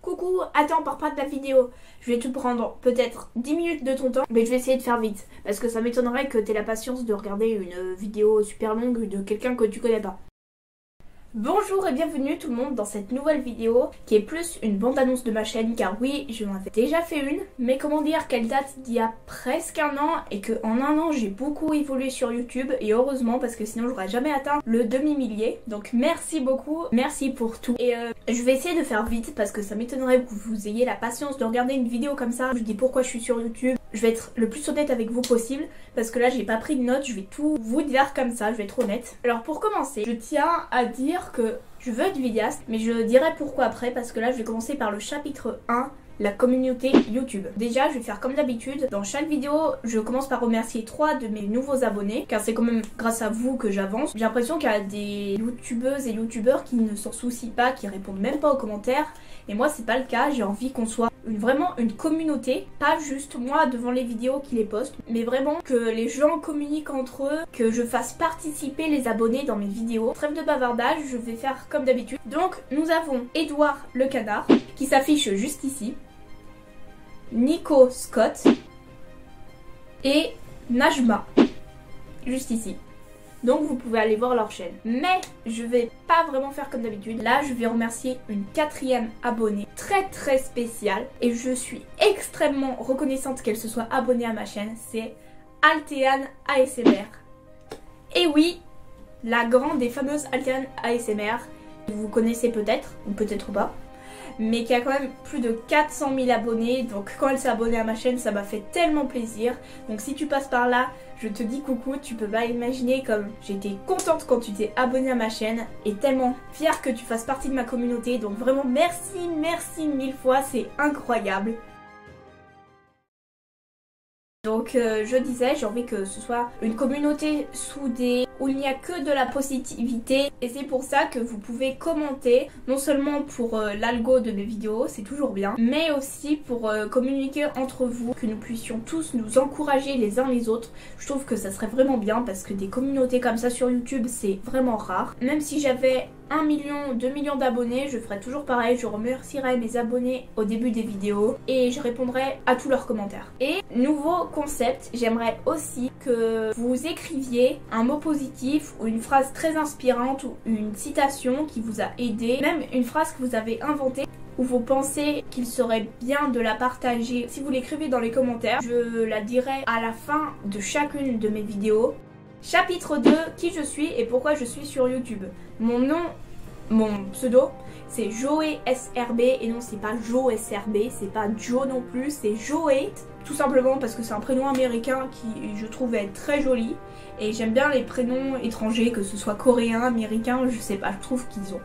coucou, attends, pars pas de la vidéo. Je vais te prendre peut-être 10 minutes de ton temps, mais je vais essayer de faire vite. Parce que ça m'étonnerait que t'aies la patience de regarder une vidéo super longue de quelqu'un que tu connais pas. Bonjour et bienvenue tout le monde dans cette nouvelle vidéo qui est plus une bande-annonce de ma chaîne, car oui, j'en avais déjà fait une, mais comment dire qu'elle date d'il y a presque un an et qu'en un an j'ai beaucoup évolué sur YouTube, et heureusement parce que sinon j'aurais jamais atteint le demi-millier. Donc merci beaucoup, merci pour tout. Et je vais essayer de faire vite parce que ça m'étonnerait que vous ayez la patience de regarder une vidéo comme ça. Je dis pourquoi je suis sur YouTube. Je vais être le plus honnête avec vous possible parce que là j'ai pas pris de notes, je vais tout vous dire comme ça, je vais être honnête. Alors pour commencer, je tiens à dire que je veux être vidéaste, mais je dirai pourquoi après, parce que là je vais commencer par le chapitre 1, la communauté YouTube. Déjà, je vais faire comme d'habitude. Dans chaque vidéo, je commence par remercier 3 de mes nouveaux abonnés, car c'est quand même grâce à vous que j'avance. J'ai l'impression qu'il y a des youtubeuses et youtubeurs qui ne s'en soucient pas, qui répondent même pas aux commentaires. Et moi, c'est pas le cas. J'ai envie qu'on soit vraiment une communauté, pas juste moi devant les vidéos qui les postent, mais vraiment que les gens communiquent entre eux, que je fasse participer les abonnés dans mes vidéos. Trêve de bavardage, je vais faire comme d'habitude. Donc, nous avons Edouard le canard, qui s'affiche juste ici. Nico Scott et Najma juste ici. Donc vous pouvez aller voir leur chaîne. Mais je vais pas vraiment faire comme d'habitude. Là je vais remercier une 4e abonnée très spéciale, et je suis extrêmement reconnaissante qu'elle se soit abonnée à ma chaîne. C'est Altéane ASMR. Et oui, la grande et fameuse Altéane ASMR, vous connaissez peut-être ou peut-être pas, mais qui a quand même plus de 400 000 abonnés. Donc quand elle s'est abonnée à ma chaîne, ça m'a fait tellement plaisir. Donc si tu passes par là, je te dis coucou. Tu peux pas imaginer comme j'étais contente quand tu t'es abonnée à ma chaîne, et tellement fière que tu fasses partie de ma communauté. Donc vraiment merci 1000 fois, c'est incroyable. Donc je disais, j'ai envie que ce soit une communauté soudée, où il n'y a que de la positivité, et c'est pour ça que vous pouvez commenter, non seulement pour l'algo de mes vidéos, c'est toujours bien, mais aussi pour communiquer entre vous, que nous puissions tous nous encourager les uns les autres. Je trouve que ça serait vraiment bien, parce que des communautés comme ça sur YouTube, c'est vraiment rare. Même si j'avais 1 million, 2 millions d'abonnés, je ferais toujours pareil, je remercierais mes abonnés au début des vidéos et je répondrai à tous leurs commentaires. Et nouveau concept, j'aimerais aussi que vous écriviez un mot positif ou une phrase très inspirante ou une citation qui vous a aidé, même une phrase que vous avez inventée ou vous pensez qu'il serait bien de la partager. Si vous l'écrivez dans les commentaires, je la dirai à la fin de chacune de mes vidéos. Chapitre 2, qui je suis et pourquoi je suis sur YouTube. Mon nom, mon pseudo, c'est Joey SRB, et non c'est pas Joe SRB, c'est pas Joe non plus, c'est Joey. Tout simplement parce que c'est un prénom américain qui je trouve être très joli, et j'aime bien les prénoms étrangers, que ce soit coréen, américain, je sais pas, je trouve qu'ils ont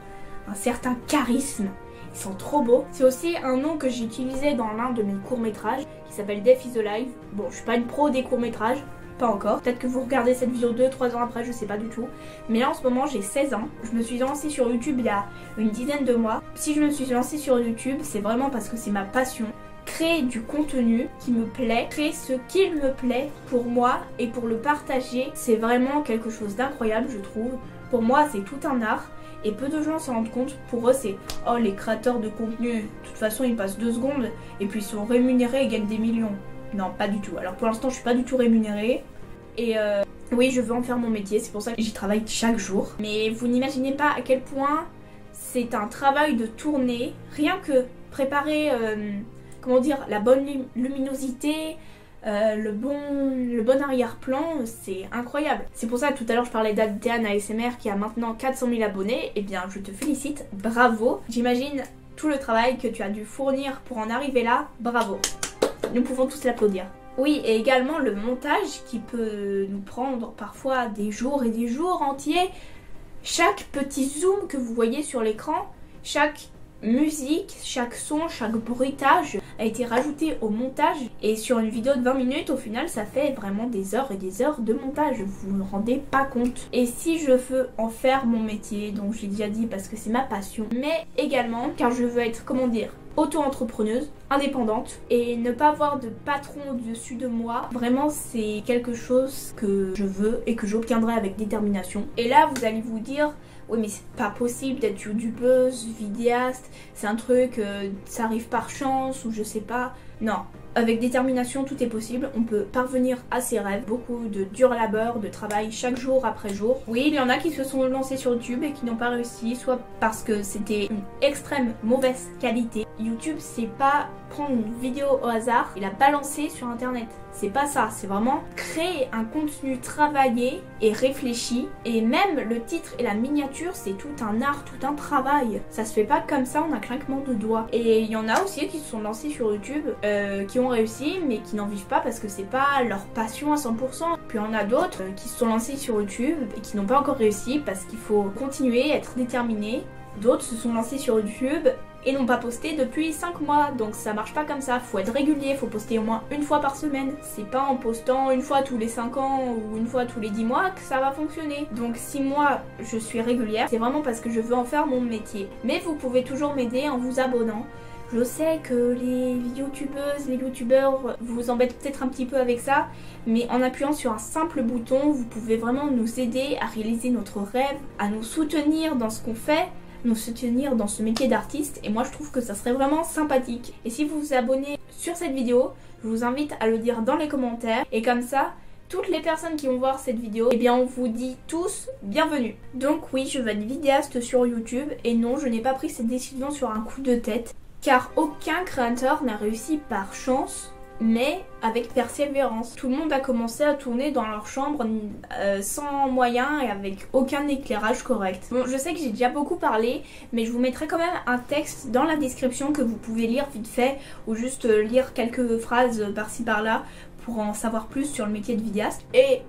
un certain charisme. Ils sont trop beaux. C'est aussi un nom que j'ai utilisé dans l'un de mes courts-métrages qui s'appelle Death is Alive. Bon, je suis pas une pro des courts-métrages, pas encore. Peut-être que vous regardez cette vidéo 2-3 ans après, je sais pas du tout. Mais là en ce moment j'ai 16 ans. Je me suis lancée sur YouTube il y a une dizaine de mois. Si je me suis lancée sur YouTube, c'est vraiment parce que c'est ma passion. Créer du contenu qui me plaît, créer ce qu'il me plaît pour moi et pour le partager, c'est vraiment quelque chose d'incroyable, je trouve. Pour moi c'est tout un art. Et peu de gens s'en rendent compte. Pour eux c'est « Oh, les créateurs de contenu, de toute façon ils passent 2 secondes et puis ils sont rémunérés et gagnent des millions ». Non, pas du tout. Alors pour l'instant je suis pas du tout rémunérée. Et oui, je veux en faire mon métier, c'est pour ça que j'y travaille chaque jour. Mais vous n'imaginez pas à quel point c'est un travail de tournée. Rien que préparer, comment dire, la bonne luminosité, le bon arrière-plan, c'est incroyable. C'est pour ça que tout à l'heure je parlais d'Altéane ASMR qui a maintenant 400 000 abonnés. Eh bien je te félicite, bravo. J'imagine tout le travail que tu as dû fournir pour en arriver là, bravo. Nous pouvons tous l'applaudir. Oui, et également le montage qui peut nous prendre parfois des jours et des jours entiers. Chaque petit zoom que vous voyez sur l'écran, chaque musique, chaque son, chaque bruitage a été rajouté au montage. Et sur une vidéo de 20 minutes, au final, ça fait vraiment des heures et des heures de montage. Vous ne vous rendez pas compte. Et si je veux en faire mon métier, donc j'ai déjà dit parce que c'est ma passion, mais également car je veux être, comment dire, auto-entrepreneuse, indépendante, et ne pas avoir de patron au-dessus de moi. Vraiment, c'est quelque chose que je veux et que j'obtiendrai avec détermination. Et là, vous allez vous dire, oui mais c'est pas possible d'être youtubeuse, vidéaste, c'est un truc, ça arrive par chance ou je sais pas. Non, avec détermination tout est possible, on peut parvenir à ses rêves, beaucoup de dur labeur, de travail chaque jour après jour. Oui, il y en a qui se sont lancés sur YouTube et qui n'ont pas réussi, soit parce que c'était une extrême mauvaise qualité. YouTube c'est pas prendre une vidéo au hasard et la balancer sur internet. C'est pas ça, c'est vraiment créer un contenu travaillé et réfléchi. Et même le titre et la miniature, c'est tout un art, tout un travail. Ça se fait pas comme ça en un claquement de doigts. Et il y en a aussi qui se sont lancés sur YouTube, qui ont réussi, mais qui n'en vivent pas parce que c'est pas leur passion à 100%. Puis il y en a d'autres qui se sont lancés sur YouTube et qui n'ont pas encore réussi parce qu'il faut continuer, être déterminé. D'autres se sont lancés sur YouTube et n'ont pas posté depuis 5 mois, donc ça marche pas comme ça, faut être régulier, faut poster au moins une fois par semaine. C'est pas en postant une fois tous les 5 ans ou une fois tous les 10 mois que ça va fonctionner. Donc si moi je suis régulière, c'est vraiment parce que je veux en faire mon métier. Mais vous pouvez toujours m'aider en vous abonnant. Je sais que les youtubeuses, les youtubeurs vous embêtent peut-être un petit peu avec ça, mais en appuyant sur un simple bouton, vous pouvez vraiment nous aider à réaliser notre rêve, à nous soutenir dans ce qu'on fait, nous soutenir dans ce métier d'artiste, et moi je trouve que ça serait vraiment sympathique. Et si vous vous abonnez sur cette vidéo, je vous invite à le dire dans les commentaires, et comme ça, toutes les personnes qui vont voir cette vidéo, eh bien on vous dit tous bienvenue. Donc oui, je veux être vidéaste sur YouTube, et non, je n'ai pas pris cette décision sur un coup de tête, car aucun créateur n'a réussi par chance, mais avec persévérance. Tout le monde a commencé à tourner dans leur chambre sans moyens et avec aucun éclairage correct. Bon, je sais que j'ai déjà beaucoup parlé, mais je vous mettrai quand même un texte dans la description que vous pouvez lire vite fait, ou juste lire quelques phrases par-ci par-là pour en savoir plus sur le métier de vidéaste et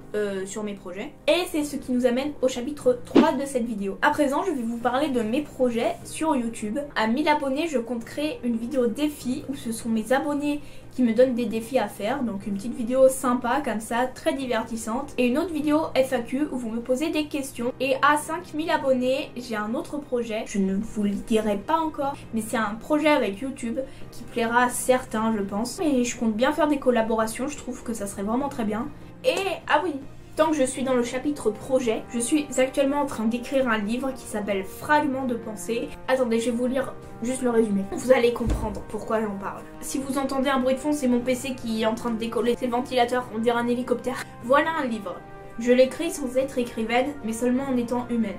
sur mes projets. Et c'est ce qui nous amène au chapitre 3 de cette vidéo. À présent, je vais vous parler de mes projets sur YouTube. À 1000 abonnés, je compte créer une vidéo défi où ce sont mes abonnés qui me donnent des défis à faire. Donc une petite vidéo sympa comme ça, très divertissante. Et une autre vidéo FAQ où vous me posez des questions. Et à 5000 abonnés, j'ai un autre projet. Je ne vous le dirai pas encore, mais c'est un projet avec YouTube qui plaira à certains, je pense. Et je compte bien faire des collaborations, je trouve que ça serait vraiment très bien. Et ah oui, tant que je suis dans le chapitre projet, je suis actuellement en train d'écrire un livre qui s'appelle Fragments de pensée. Attendez, je vais vous lire juste le résumé. Vous allez comprendre pourquoi j'en parle. Si vous entendez un bruit de fond, c'est mon PC qui est en train de décoller. C'est le ventilateur, on dirait un hélicoptère. Voilà un livre. Je l'écris sans être écrivaine, mais seulement en étant humaine.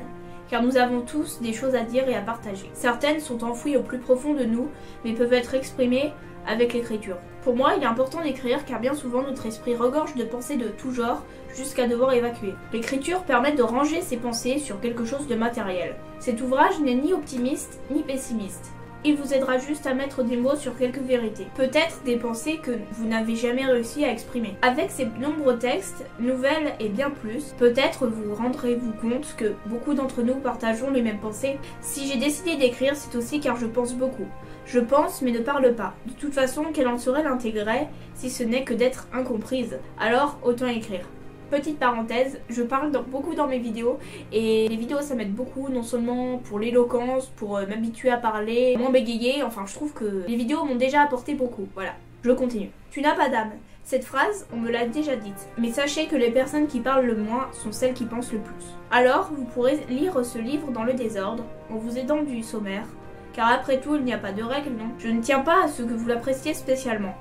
Car nous avons tous des choses à dire et à partager. Certaines sont enfouies au plus profond de nous, mais peuvent être exprimées avec l'écriture. Pour moi, il est important d'écrire car bien souvent notre esprit regorge de pensées de tout genre jusqu'à devoir évacuer. L'écriture permet de ranger ses pensées sur quelque chose de matériel. Cet ouvrage n'est ni optimiste ni pessimiste. Il vous aidera juste à mettre des mots sur quelques vérités. Peut-être des pensées que vous n'avez jamais réussi à exprimer. Avec ces nombreux textes, nouvelles et bien plus, peut-être vous rendrez-vous compte que beaucoup d'entre nous partageons les mêmes pensées. Si j'ai décidé d'écrire, c'est aussi car je pense beaucoup. Je pense mais ne parle pas. De toute façon, quel en serait l'intérêt si ce n'est que d'être incomprise? Alors, autant écrire. Petite parenthèse, je parle beaucoup dans mes vidéos et les vidéos ça m'aide beaucoup, non seulement pour l'éloquence, pour m'habituer à parler, moins bégayer, enfin je trouve que les vidéos m'ont déjà apporté beaucoup, voilà, je continue. Tu n'as pas d'âme. Cette phrase, on me l'a déjà dite, mais sachez que les personnes qui parlent le moins sont celles qui pensent le plus. Alors, vous pourrez lire ce livre dans le désordre, en vous aidant du sommaire, car après tout il n'y a pas de règles, non. Je ne tiens pas à ce que vous l'appréciez spécialement.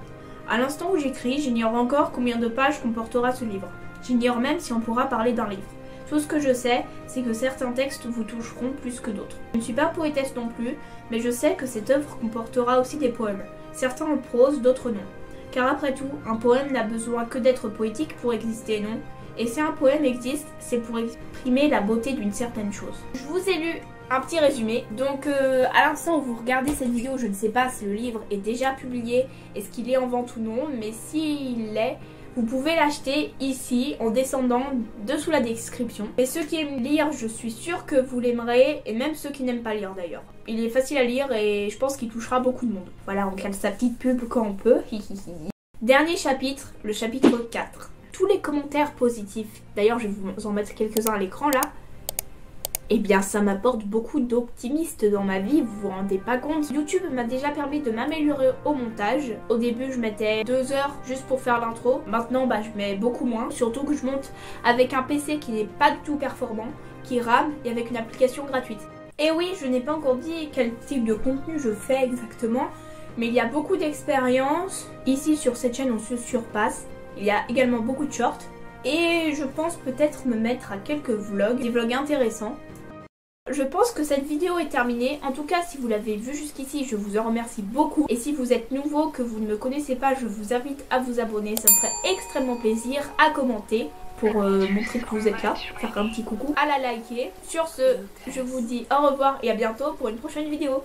À l'instant où j'écris, j'ignore encore combien de pages comportera ce livre. J'ignore même si on pourra parler d'un livre. Tout ce que je sais, c'est que certains textes vous toucheront plus que d'autres. Je ne suis pas poétesse non plus, mais je sais que cette œuvre comportera aussi des poèmes. Certains en prose, d'autres non. Car après tout, un poème n'a besoin que d'être poétique pour exister, non? Et si un poème existe, c'est pour exprimer la beauté d'une certaine chose. Je vous ai lu un petit résumé. Donc à l'instant où vous regardez cette vidéo, je ne sais pas si le livre est déjà publié, est-ce qu'il est en vente ou non, mais s'il l'est, vous pouvez l'acheter ici en descendant dessous la description. Et ceux qui aiment lire, je suis sûre que vous l'aimerez, et même ceux qui n'aiment pas lire d'ailleurs. Il est facile à lire et je pense qu'il touchera beaucoup de monde. Voilà, on cale sa petite pub quand on peut. Dernier chapitre, le chapitre 4. Tous les commentaires positifs, d'ailleurs je vais vous en mettre quelques-uns à l'écran là, eh bien ça m'apporte beaucoup d'optimisme dans ma vie, vous vous rendez pas compte. YouTube m'a déjà permis de m'améliorer au montage. Au début je mettais 2 heures juste pour faire l'intro. Maintenant je mets beaucoup moins. Surtout que je monte avec un PC qui n'est pas du tout performant, qui rame et avec une application gratuite. Et oui, je n'ai pas encore dit quel type de contenu je fais exactement, mais il y a beaucoup d'expériences. Ici sur cette chaîne on se surpasse. Il y a également beaucoup de shorts. Et je pense peut-être me mettre à quelques vlogs, des vlogs intéressants. Je pense que cette vidéo est terminée. En tout cas, si vous l'avez vue jusqu'ici, je vous en remercie beaucoup. Et si vous êtes nouveau, que vous ne me connaissez pas, je vous invite à vous abonner. Ça me ferait extrêmement plaisir. À commenter pour montrer que vous êtes là. Faire un petit coucou. À la liker. Sur ce, je vous dis au revoir et à bientôt pour une prochaine vidéo.